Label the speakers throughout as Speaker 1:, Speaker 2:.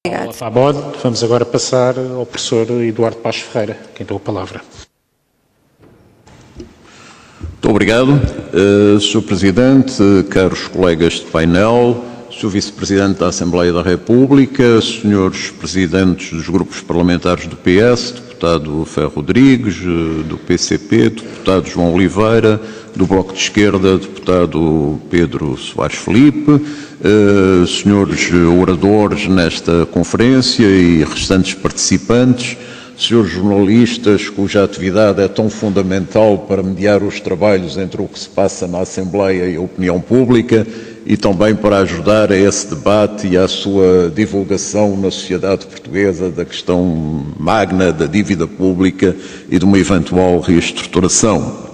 Speaker 1: Olá, Fabode. Vamos agora passar ao professor Eduardo Paes Ferreira, quem tem a palavra.
Speaker 2: Muito obrigado. Sr. Presidente, caros colegas de painel, Sr. Vice-Presidente da Assembleia da República, Srs. Presidentes dos grupos parlamentares do PS, Deputado Ferro Rodrigues, do PCP, Deputado João Oliveira, do Bloco de Esquerda, Deputado Pedro Soares Filipe, senhores oradores nesta conferência e restantes participantes, senhores jornalistas cuja atividade é tão fundamental para mediar os trabalhos entre o que se passa na Assembleia e a opinião pública e também para ajudar a esse debate e à sua divulgação na sociedade portuguesa da questão magna da dívida pública e de uma eventual reestruturação.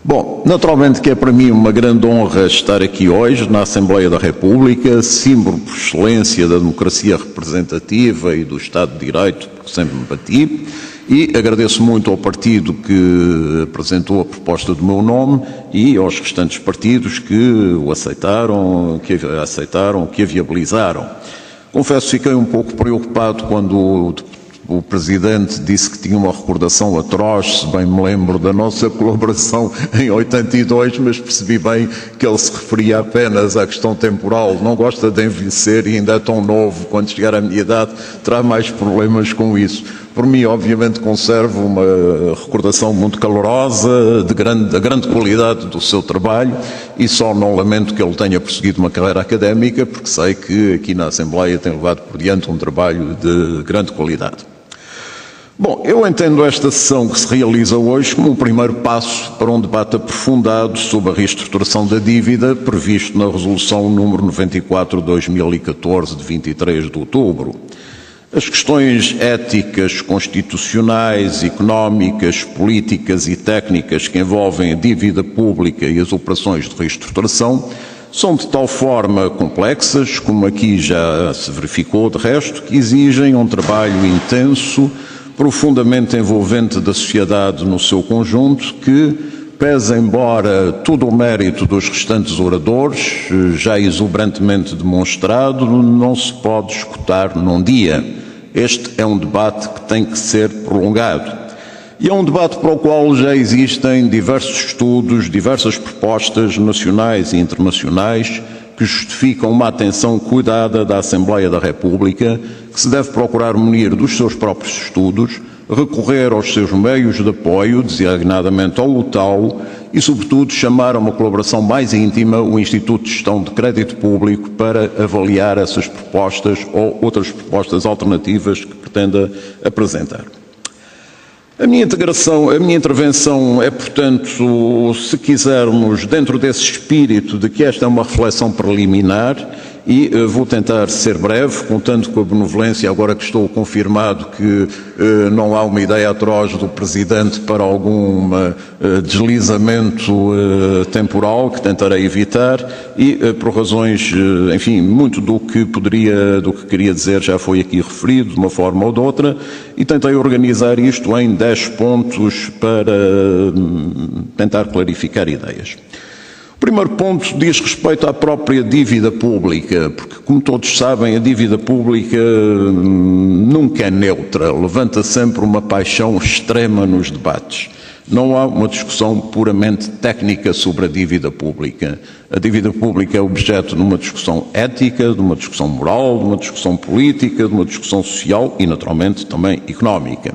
Speaker 2: Bom, naturalmente que é para mim uma grande honra estar aqui hoje na Assembleia da República, símbolo por excelência da democracia representativa e do Estado de Direito, porque sempre me bati, e agradeço muito ao partido que apresentou a proposta do meu nome e aos restantes partidos que o aceitaram, que a viabilizaram. Confesso que fiquei um pouco preocupado quando o Presidente disse que tinha uma recordação atroz, se bem me lembro da nossa colaboração em 82, mas percebi bem que ele se referia apenas à questão temporal. Não gosta de envelhecer e ainda é tão novo, quando chegar à minha idade terá mais problemas com isso. Por mim, obviamente, conservo uma recordação muito calorosa, da grande qualidade do seu trabalho e só não lamento que ele tenha prosseguido uma carreira académica, porque sei que aqui na Assembleia tem levado por diante um trabalho de grande qualidade. Bom, eu entendo esta sessão que se realiza hoje como um primeiro passo para um debate aprofundado sobre a reestruturação da dívida previsto na Resolução número 94/2014 de 23 de outubro. As questões éticas, constitucionais, económicas, políticas e técnicas que envolvem a dívida pública e as operações de reestruturação são de tal forma complexas, como aqui já se verificou de resto, que exigem um trabalho intenso, profundamente envolvente da sociedade no seu conjunto, que, pese embora todo o mérito dos restantes oradores, já exuberantemente demonstrado, não se pode escutar num dia. Este é um debate que tem que ser prolongado. E é um debate para o qual já existem diversos estudos, diversas propostas nacionais e internacionais que justificam uma atenção cuidada da Assembleia da República, que se deve procurar munir dos seus próprios estudos, recorrer aos seus meios de apoio, designadamente ao LUTAU, e, sobretudo, chamar a uma colaboração mais íntima o Instituto de Gestão de Crédito Público para avaliar essas propostas ou outras propostas alternativas que pretenda apresentar. A minha intervenção é, portanto, se quisermos, dentro desse espírito de que esta é uma reflexão preliminar, e vou tentar ser breve, contando com a benevolência, agora que estou confirmado que não há uma ideia atroz do Presidente para algum deslizamento temporal, que tentarei evitar, e por razões, enfim, muito do que queria dizer já foi aqui referido, de uma forma ou de outra, e tentei organizar isto em 10 pontos para tentar clarificar ideias. O primeiro ponto diz respeito à própria dívida pública, porque, como todos sabem, a dívida pública nunca é neutra, levanta sempre uma paixão extrema nos debates. Não há uma discussão puramente técnica sobre a dívida pública. A dívida pública é objeto de uma discussão ética, de uma discussão moral, de uma discussão política, de uma discussão social e, naturalmente, também económica.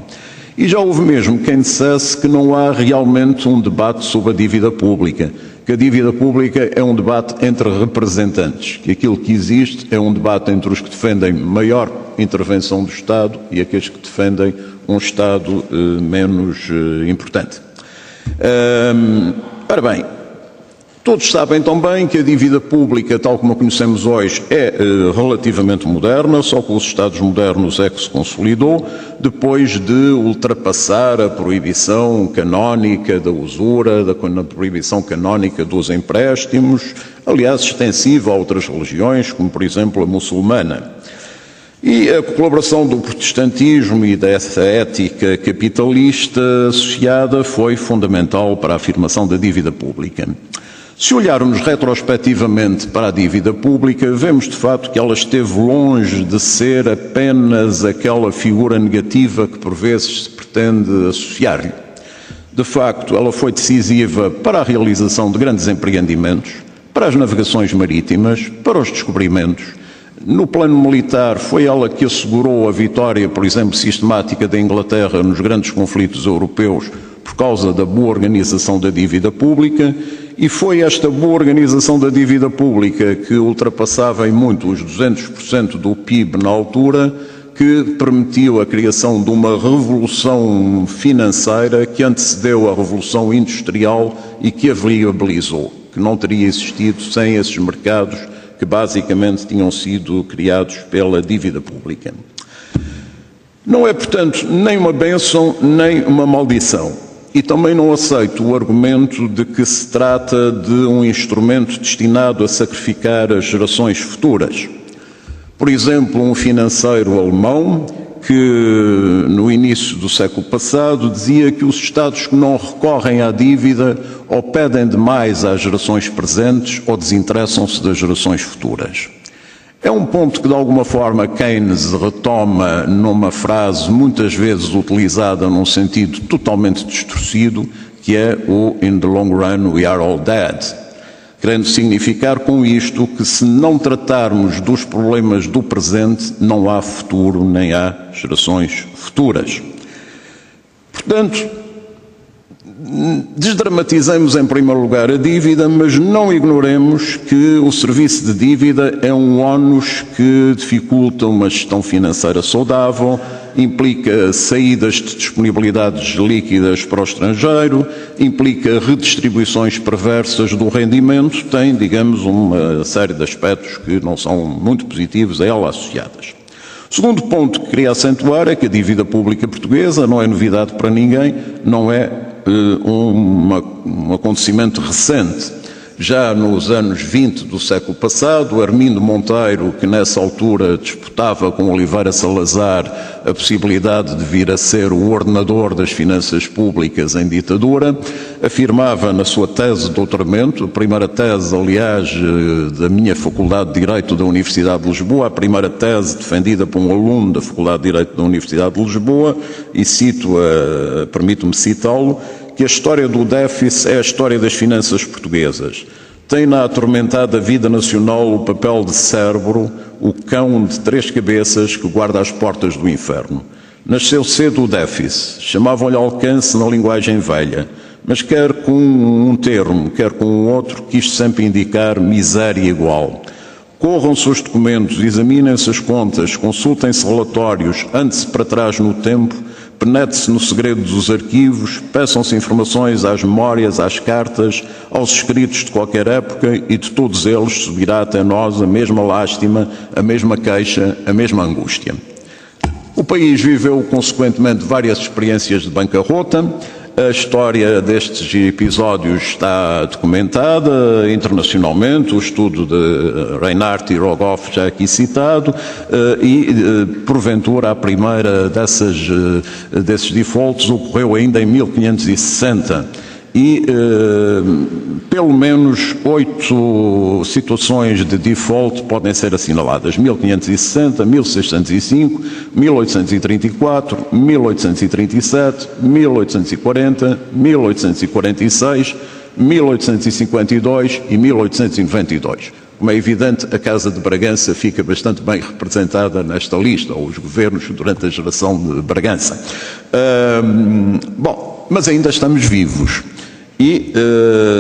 Speaker 2: E já houve mesmo quem dissesse que não há realmente um debate sobre a dívida pública, que a dívida pública é um debate entre representantes, que aquilo que existe é um debate entre os que defendem maior intervenção do Estado e aqueles que defendem um Estado menos importante. Ora bem, todos sabem também que a dívida pública, tal como a conhecemos hoje, é relativamente moderna, só com os Estados modernos é que se consolidou, depois de ultrapassar a proibição canónica da usura, a proibição canónica dos empréstimos, aliás, extensiva a outras religiões, como por exemplo a muçulmana. E a colaboração do protestantismo e dessa ética capitalista associada foi fundamental para a afirmação da dívida pública. Se olharmos retrospectivamente para a dívida pública, vemos de facto que ela esteve longe de ser apenas aquela figura negativa que por vezes se pretende associar-lhe. De facto, ela foi decisiva para a realização de grandes empreendimentos, para as navegações marítimas, para os descobrimentos. No plano militar, foi ela que assegurou a vitória, por exemplo, sistemática da Inglaterra nos grandes conflitos europeus por causa da boa organização da dívida pública, e foi esta boa organização da dívida pública que ultrapassava em muito os 200% do PIB na altura, que permitiu a criação de uma revolução financeira que antecedeu a revolução industrial e que a viabilizou, que não teria existido sem esses mercados que basicamente tinham sido criados pela dívida pública. Não é, portanto, nem uma bênção nem uma maldição. E também não aceito o argumento de que se trata de um instrumento destinado a sacrificar as gerações futuras. Por exemplo, um financeiro alemão que, no início do século passado, dizia que os Estados que não recorrem à dívida ou pedem demais às gerações presentes ou desinteressam-se das gerações futuras. É um ponto que, de alguma forma, Keynes retoma numa frase muitas vezes utilizada num sentido totalmente distorcido, que é o "in the long run we are all dead", querendo significar com isto que se não tratarmos dos problemas do presente, não há futuro nem há gerações futuras. Portanto, desdramatizemos em primeiro lugar a dívida, mas não ignoremos que o serviço de dívida é um ónus que dificulta uma gestão financeira saudável, implica saídas de disponibilidades líquidas para o estrangeiro, implica redistribuições perversas do rendimento, tem, digamos, uma série de aspectos que não são muito positivos a ela associadas. O segundo ponto que queria acentuar é que a dívida pública portuguesa não é novidade para ninguém, não é um acontecimento recente. Já nos anos 20 do século passado, Armindo Monteiro, que nessa altura disputava com Oliveira Salazar a possibilidade de vir a ser o ordenador das finanças públicas em ditadura, afirmava na sua tese de doutoramento, a primeira tese, aliás, da minha Faculdade de Direito da Universidade de Lisboa, a primeira tese defendida por um aluno da Faculdade de Direito da Universidade de Lisboa, e permito-me citá-lo, que a história do déficit é a história das finanças portuguesas. Tem na atormentada vida nacional o papel de Cérebro, o cão de três cabeças que guarda as portas do inferno. Nasceu cedo o déficit, chamavam-lhe alcance na linguagem velha, mas quer com um termo, quer com o outro, quis sempre indicar miséria igual. Corram-se os documentos, examinem-se as contas, consultem-se relatórios, ande-se para trás no tempo, penetre-se no segredo dos arquivos, peçam-se informações às memórias, às cartas, aos escritos de qualquer época e de todos eles subirá até nós a mesma lástima, a mesma queixa, a mesma angústia. O país viveu, consequentemente, várias experiências de bancarrota. A história destes episódios está documentada internacionalmente, o estudo de Reinhardt e Rogoff já aqui citado, e porventura a primeira desses defaults ocorreu ainda em 1560. E pelo menos 8 situações de default podem ser assinaladas: 1560, 1605, 1834, 1837, 1840, 1846, 1852 e 1892. Como é evidente, a Casa de Bragança fica bastante bem representada nesta lista, ou os governos durante a geração de Bragança. Mas ainda estamos vivos. E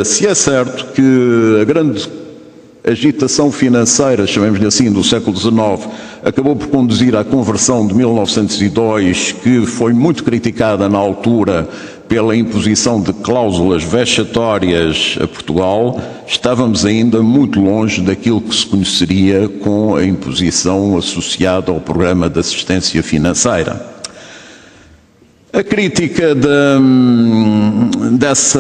Speaker 2: se é certo que a grande agitação financeira, chamemos-lhe assim, do século XIX, acabou por conduzir à conversão de 1902, que foi muito criticada na altura pela imposição de cláusulas vexatórias a Portugal, estávamos ainda muito longe daquilo que se conheceria com a imposição associada ao programa de assistência financeira. A crítica dessa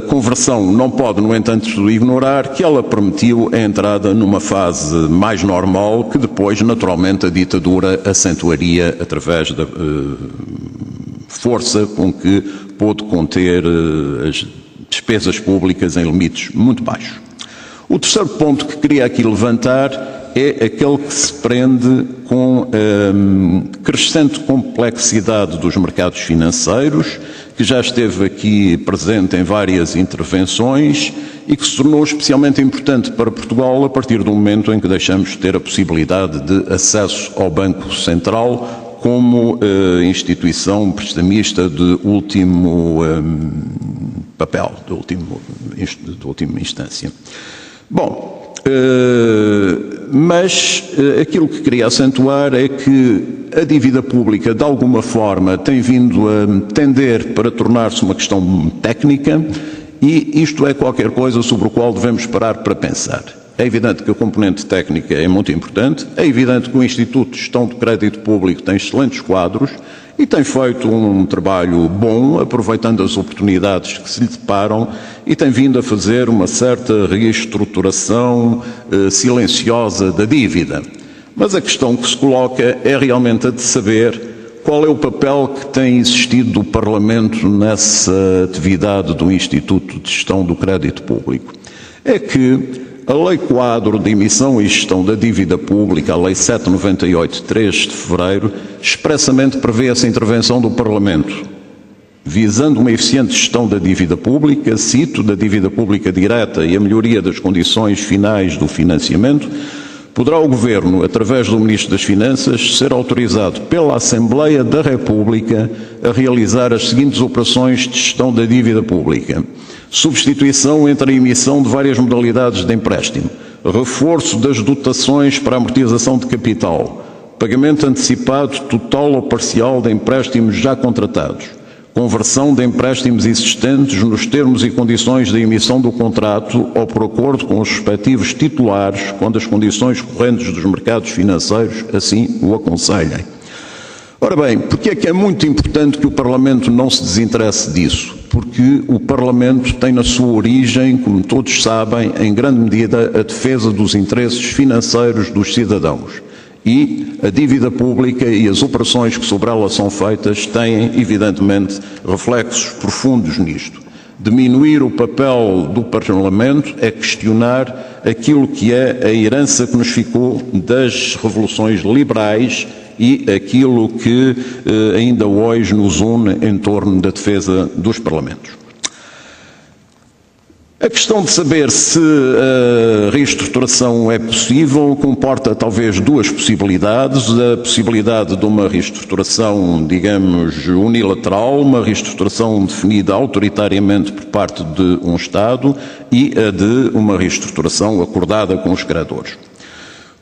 Speaker 2: conversão não pode, no entanto, ignorar que ela permitiu a entrada numa fase mais normal que depois, naturalmente, a ditadura acentuaria através da força com que pôde conter as despesas públicas em limites muito baixos. O terceiro ponto que queria aqui levantar é aquele que se prende com a crescente complexidade dos mercados financeiros, que já esteve aqui presente em várias intervenções e que se tornou especialmente importante para Portugal a partir do momento em que deixamos de ter a possibilidade de acesso ao Banco Central como instituição prestamista de último papel, de última instância. Bom, mas aquilo que queria acentuar é que a dívida pública, de alguma forma, tem vindo a tender para tornar-se uma questão técnica e isto é qualquer coisa sobre o qual devemos parar para pensar. É evidente que a componente técnica é muito importante, é evidente que o Instituto de Gestão de Crédito Público tem excelentes quadros e tem feito um trabalho bom, aproveitando as oportunidades que se lhe deparam e tem vindo a fazer uma certa reestruturação silenciosa da dívida. Mas a questão que se coloca é realmente a de saber qual é o papel que tem existido do Parlamento nessa atividade do Instituto de Gestão do Crédito Público. É que a Lei Quadro de Emissão e Gestão da Dívida Pública, a Lei 798, de 3 de fevereiro, expressamente prevê essa intervenção do Parlamento, visando uma eficiente gestão da dívida pública, cito, da dívida pública direta e a melhoria das condições finais do financiamento, poderá o Governo, através do Ministro das Finanças, ser autorizado pela Assembleia da República a realizar as seguintes operações de gestão da dívida pública: substituição entre a emissão de várias modalidades de empréstimo, reforço das dotações para amortização de capital, pagamento antecipado total ou parcial de empréstimos já contratados, conversão de empréstimos existentes nos termos e condições da emissão do contrato ou por acordo com os respectivos titulares, quando as condições correntes dos mercados financeiros assim o aconselhem. Ora bem, porque é que é muito importante que o Parlamento não se desinteresse disso? Porque o Parlamento tem na sua origem, como todos sabem, em grande medida a defesa dos interesses financeiros dos cidadãos. E a dívida pública e as operações que sobre ela são feitas têm, evidentemente, reflexos profundos nisto. Diminuir o papel do Parlamento é questionar aquilo que é a herança que nos ficou das revoluções liberais e aquilo que ainda hoje nos une em torno da defesa dos Parlamentos. A questão de saber se a reestruturação é possível comporta talvez duas possibilidades. A possibilidade de uma reestruturação, digamos, unilateral, uma reestruturação definida autoritariamente por parte de um Estado, e a de uma reestruturação acordada com os credores.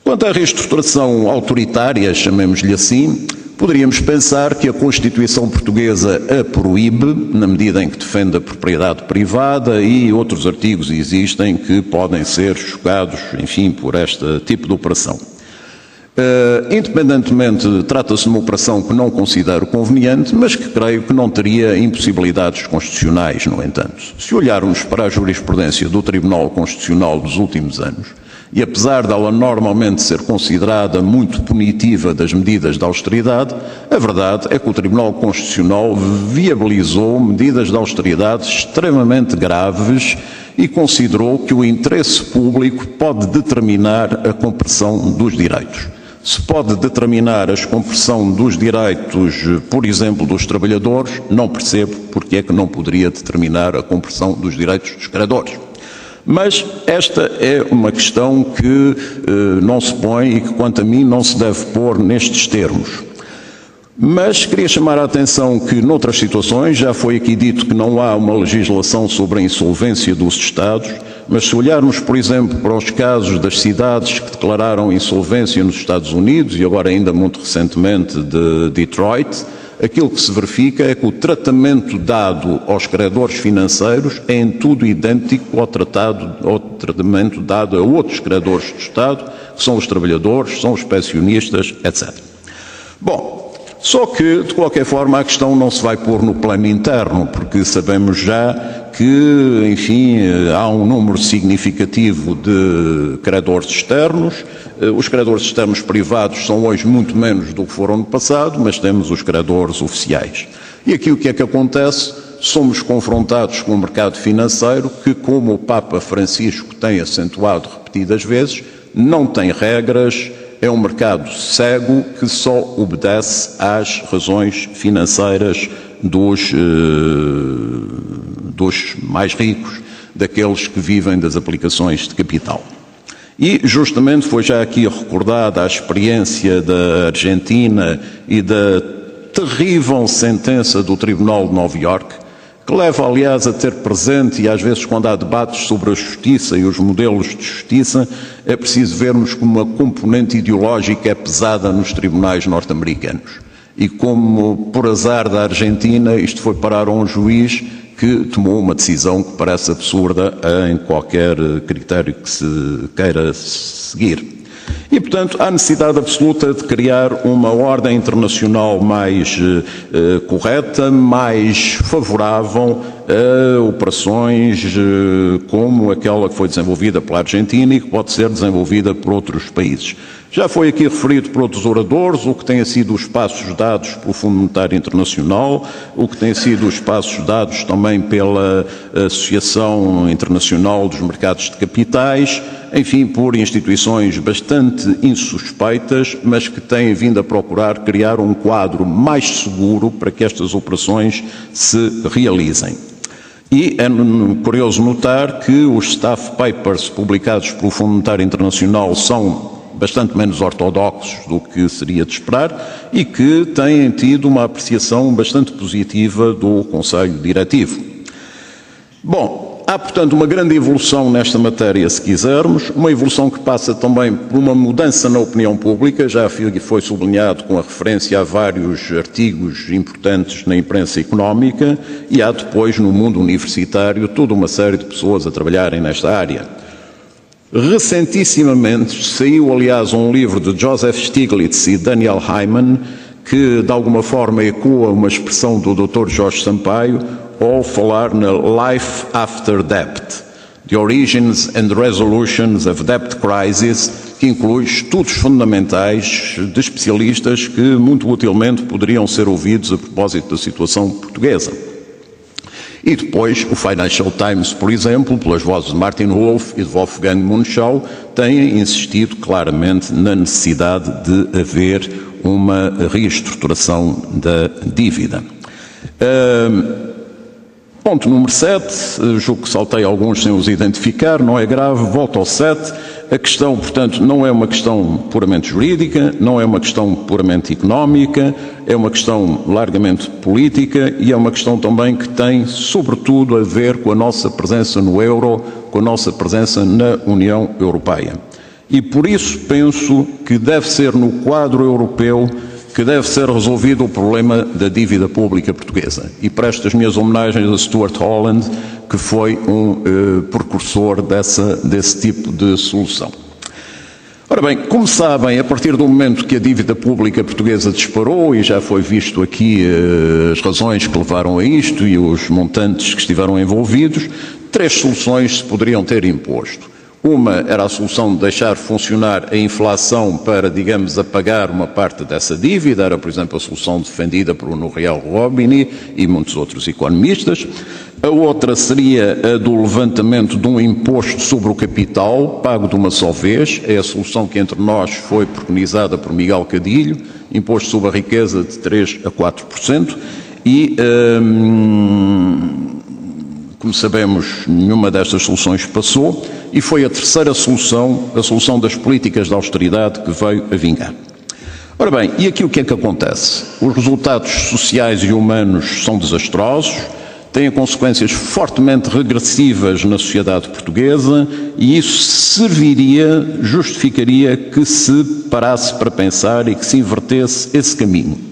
Speaker 2: Quanto à reestruturação autoritária, chamemos-lhe assim, poderíamos pensar que a Constituição portuguesa a proíbe, na medida em que defende a propriedade privada, e outros artigos existem que podem ser chocados, enfim, por este tipo de operação. Independentemente, trata-se de uma operação que não considero conveniente, mas que creio que não teria impossibilidades constitucionais, no entanto. Se olharmos para a jurisprudência do Tribunal Constitucional dos últimos anos, e apesar dela normalmente ser considerada muito punitiva das medidas de austeridade, a verdade é que o Tribunal Constitucional viabilizou medidas de austeridade extremamente graves e considerou que o interesse público pode determinar a compressão dos direitos. Se pode determinar a compressão dos direitos, por exemplo, dos trabalhadores, não percebo porque é que não poderia determinar a compressão dos direitos dos credores. Mas esta é uma questão que não se põe e que, quanto a mim, não se deve pôr nestes termos. Mas queria chamar a atenção que, noutras situações, já foi aqui dito que não há uma legislação sobre a insolvência dos Estados, mas se olharmos, por exemplo, para os casos das cidades que declararam insolvência nos Estados Unidos e agora ainda muito recentemente de Detroit, aquilo que se verifica é que o tratamento dado aos credores financeiros é em tudo idêntico ao tratamento dado a outros credores do Estado, que são os trabalhadores, são os pensionistas, etc. Bom, só que, de qualquer forma, a questão não se vai pôr no plano interno, porque sabemos já que, enfim, há um número significativo de credores externos. Os credores externos privados são hoje muito menos do que foram no passado, mas temos os credores oficiais. E aqui o que é que acontece? somos confrontados com um mercado financeiro que, como o Papa Francisco tem acentuado repetidas vezes, não tem regras, é um mercado cego que só obedece às razões financeiras dos mais ricos, daqueles que vivem das aplicações de capital. E justamente foi já aqui recordada a experiência da Argentina e da terrível sentença do Tribunal de Nova Iorque, que leva, aliás, a ter presente, e às vezes quando há debates sobre a justiça e os modelos de justiça, é preciso vermos como uma componente ideológica é pesada nos tribunais norte-americanos. E como, por azar da Argentina, isto foi parar a um juiz que tomou uma decisão que parece absurda em qualquer critério que se queira seguir. E, portanto, há necessidade absoluta de criar uma ordem internacional mais correta, mais favorável a operações como aquela que foi desenvolvida pela Argentina e que pode ser desenvolvida por outros países. Já foi aqui referido por outros oradores o que têm sido os passos dados pelo Fundo Monetário Internacional, o que têm sido os passos dados também pela Associação Internacional dos Mercados de Capitais, enfim, por instituições bastante insuspeitas, mas que têm vindo a procurar criar um quadro mais seguro para que estas operações se realizem. E é curioso notar que os staff papers publicados pelo Fundo Monetário Internacional são bastante menos ortodoxos do que seria de esperar e que têm tido uma apreciação bastante positiva do Conselho Diretivo. Bom, há, portanto, uma grande evolução nesta matéria, se quisermos, uma evolução que passa também por uma mudança na opinião pública, já foi sublinhado com a referência a vários artigos importantes na imprensa económica, e há depois, no mundo universitário, toda uma série de pessoas a trabalharem nesta área. Recentissimamente saiu, aliás, um livro de Joseph Stiglitz e Daniel Hyman, que de alguma forma ecoa uma expressão do Dr. Jorge Sampaio ao falar na Life After Debt, The Origins and Resolutions of Debt Crisis, que inclui estudos fundamentais de especialistas que muito utilmente poderiam ser ouvidos a propósito da situação portuguesa. E depois o Financial Times, por exemplo, pelas vozes de Martin Wolf e de Wolfgang Munchau, têm insistido claramente na necessidade de haver uma reestruturação da dívida. Ponto número 7, julgo que saltei alguns sem os identificar, não é grave, volto ao 7. A questão, portanto, não é uma questão puramente jurídica, não é uma questão puramente económica, é uma questão largamente política e é uma questão também que tem, sobretudo, a ver com a nossa presença no euro, com a nossa presença na União Europeia. E por isso penso que deve ser no quadro europeu que deve ser resolvido o problema da dívida pública portuguesa. E presto as minhas homenagens a Stuart Holland, que foi um precursor desse tipo de solução. Ora bem, como sabem, a partir do momento que a dívida pública portuguesa disparou, e já foi visto aqui as razões que levaram a isto e os montantes que estiveram envolvidos, 3 soluções se poderiam ter imposto. Uma era a solução de deixar funcionar a inflação para, digamos, apagar uma parte dessa dívida, era, por exemplo, a solução defendida por Nouriel Roubini e muitos outros economistas. A outra seria a do levantamento de um imposto sobre o capital, pago de uma só vez, é a solução que entre nós foi preconizada por Miguel Cadilho, imposto sobre a riqueza de 3% a 4%, e como sabemos, nenhuma destas soluções passou, e foi a terceira solução, a solução das políticas de austeridade, que veio a vingar. Ora bem, e aqui o que é que acontece? Os resultados sociais e humanos são desastrosos, têm consequências fortemente regressivas na sociedade portuguesa, e isso justificaria que se parasse para pensar e que se invertesse esse caminho.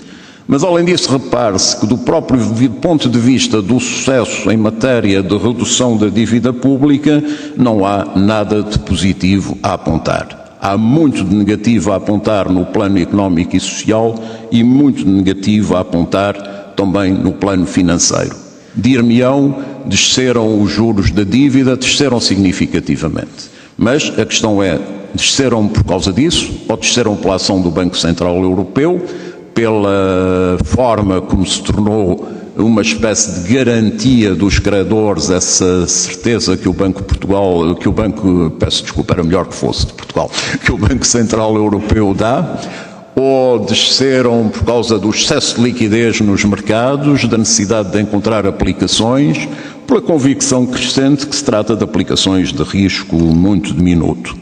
Speaker 2: Mas, além disso, repare-se que, do próprio ponto de vista do sucesso em matéria de redução da dívida pública, não há nada de positivo a apontar. Há muito de negativo a apontar no plano económico e social e muito de negativo a apontar também no plano financeiro. Dir-me-ão, desceram os juros da dívida, desceram significativamente. Mas a questão é, desceram por causa disso ou desceram pela ação do Banco Central Europeu, pela forma como se tornou uma espécie de garantia dos credores, essa certeza que o Banco que o Banco Central Europeu dá, ou desceram por causa do excesso de liquidez nos mercados, da necessidade de encontrar aplicações, pela convicção crescente que se trata de aplicações de risco muito diminuto.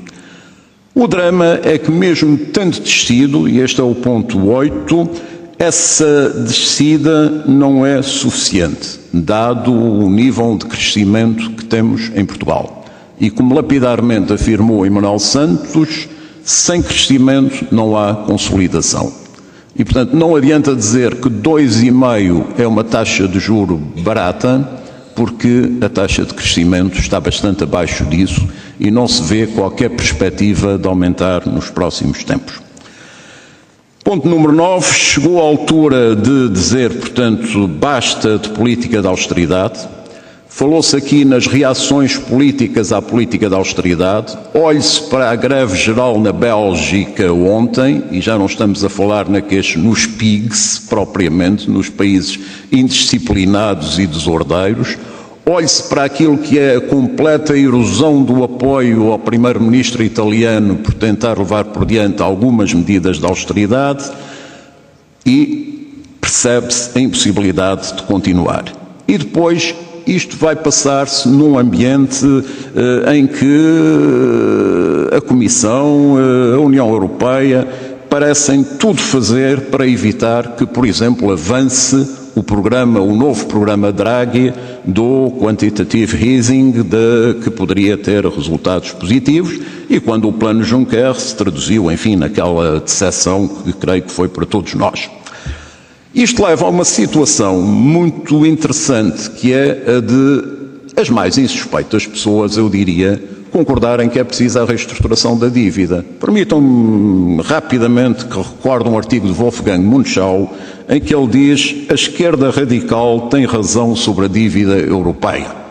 Speaker 2: O drama é que mesmo tendo descido, e este é o ponto 8, essa descida não é suficiente, dado o nível de crescimento que temos em Portugal. E como lapidarmente afirmou Emanuel Santos, sem crescimento não há consolidação. E, portanto, não adianta dizer que 2,5% é uma taxa de juro barata, porque a taxa de crescimento está bastante abaixo disso e não se vê qualquer perspectiva de aumentar nos próximos tempos. Ponto número 9, chegou a altura de dizer, portanto, basta de política de austeridade. Falou-se aqui nas reações políticas à política de austeridade. Olhe-se para a greve geral na Bélgica ontem, e já não estamos a falar nos PIGS, propriamente, nos países indisciplinados e desordeiros. Olhe-se para aquilo que é a completa erosão do apoio ao primeiro-ministro italiano por tentar levar por diante algumas medidas de austeridade e percebe-se a impossibilidade de continuar. E depois isto vai passar-se num ambiente em que a Comissão, a União Europeia, parecem tudo fazer para evitar que, por exemplo, avance o novo programa Draghi do quantitative easing, que poderia ter resultados positivos, e quando o plano Juncker se traduziu, enfim, naquela decepção que creio que foi para todos nós. Isto leva a uma situação muito interessante, que é a de as mais insuspeitas pessoas, eu diria, concordarem que é preciso a reestruturação da dívida. Permitam-me rapidamente que recorde um artigo de Wolfgang Munchau, em que ele diz: a esquerda radical tem razão sobre a dívida europeia.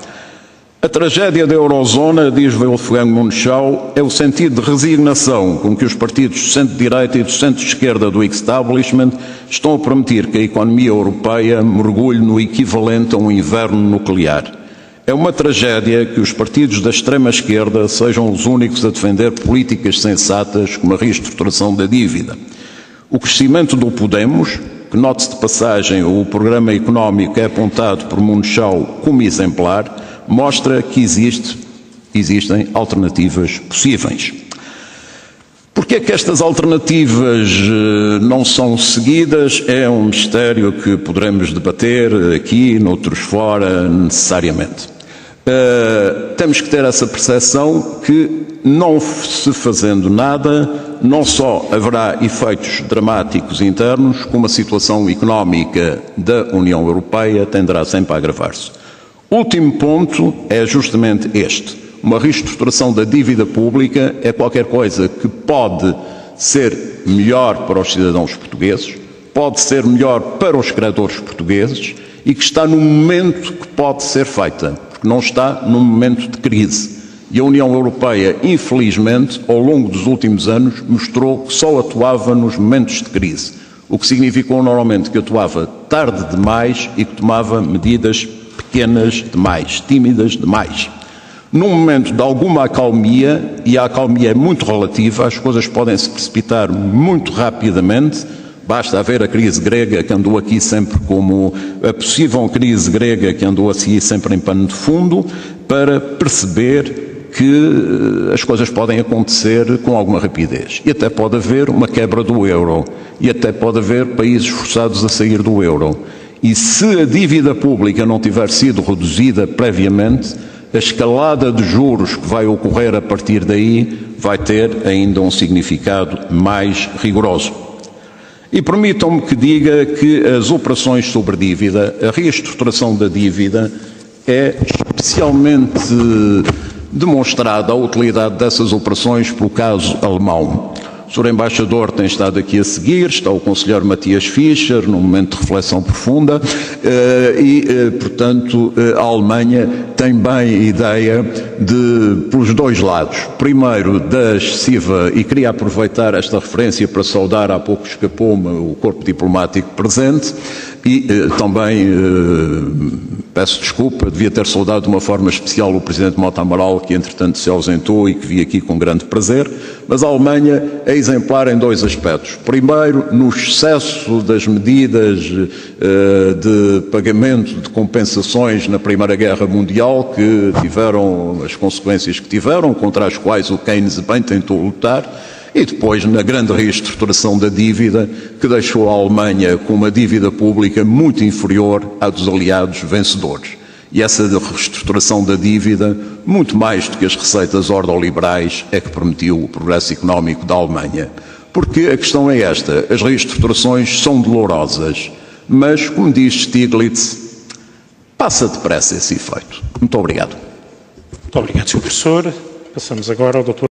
Speaker 2: A tragédia da eurozona, diz Wolfgang Munchau, é o sentido de resignação com que os partidos do centro-direita e do centro-esquerda do establishment estão a permitir que a economia europeia mergulhe no equivalente a um inverno nuclear. É uma tragédia que os partidos da extrema-esquerda sejam os únicos a defender políticas sensatas como a reestruturação da dívida. O crescimento do Podemos, que, note-se de passagem, o programa económico é apontado por Munchau como exemplar, mostra que existem alternativas possíveis. Porquê é que estas alternativas não são seguidas? É um mistério que poderemos debater aqui, noutros fora, necessariamente. Temos que ter essa percepção que, não se fazendo nada, não só haverá efeitos dramáticos internos, como a situação económica da União Europeia tenderá sempre a agravar-se. Último ponto é justamente este. Uma reestruturação da dívida pública é qualquer coisa que pode ser melhor para os cidadãos portugueses, pode ser melhor para os credores portugueses e que está no momento que pode ser feita, porque não está num momento de crise. E a União Europeia, infelizmente, ao longo dos últimos anos, mostrou que só atuava nos momentos de crise, o que significou normalmente que atuava tarde demais e que tomava medidas pequenas demais, tímidas demais. Num momento de alguma acalmia, e a acalmia é muito relativa, as coisas podem se precipitar muito rapidamente. Basta ver a crise grega, que andou aqui sempre como a possível crise grega, que andou assim sempre em pano de fundo, para perceber que as coisas podem acontecer com alguma rapidez. E até pode haver uma quebra do euro, e até pode haver países forçados a sair do euro. E se a dívida pública não tiver sido reduzida previamente, a escalada de juros que vai ocorrer a partir daí vai ter ainda um significado mais rigoroso. E permitam-me que diga que as operações sobre dívida, a reestruturação da dívida, é especialmente demonstrada a utilidade dessas operações pelo caso alemão. O Sr. Embaixador tem estado aqui a seguir, está o Conselheiro Matias Fischer, num momento de reflexão profunda, portanto, a Alemanha tem bem ideia pelos dois lados. Primeiro, da excessiva, e queria aproveitar esta referência para saudar, há pouco escapou-me o corpo diplomático presente, e também peço desculpa, devia ter saudado de uma forma especial o Presidente Mota Amaral, que entretanto se ausentou e que vi aqui com grande prazer, mas a Alemanha é exemplar em dois aspectos. Primeiro, no excesso das medidas de pagamento de compensações na Primeira Guerra Mundial, que tiveram as consequências que tiveram, contra as quais o Keynes bem tentou lutar, e depois na grande reestruturação da dívida, que deixou a Alemanha com uma dívida pública muito inferior à dos aliados vencedores. E essa reestruturação da dívida, muito mais do que as receitas ordoliberais, é que permitiu o progresso económico da Alemanha. Porque a questão é esta, as reestruturações são dolorosas, mas, como diz Stiglitz, passa depressa esse efeito. Muito obrigado.
Speaker 1: Muito obrigado, Sr. Professor. Passamos agora ao Dr.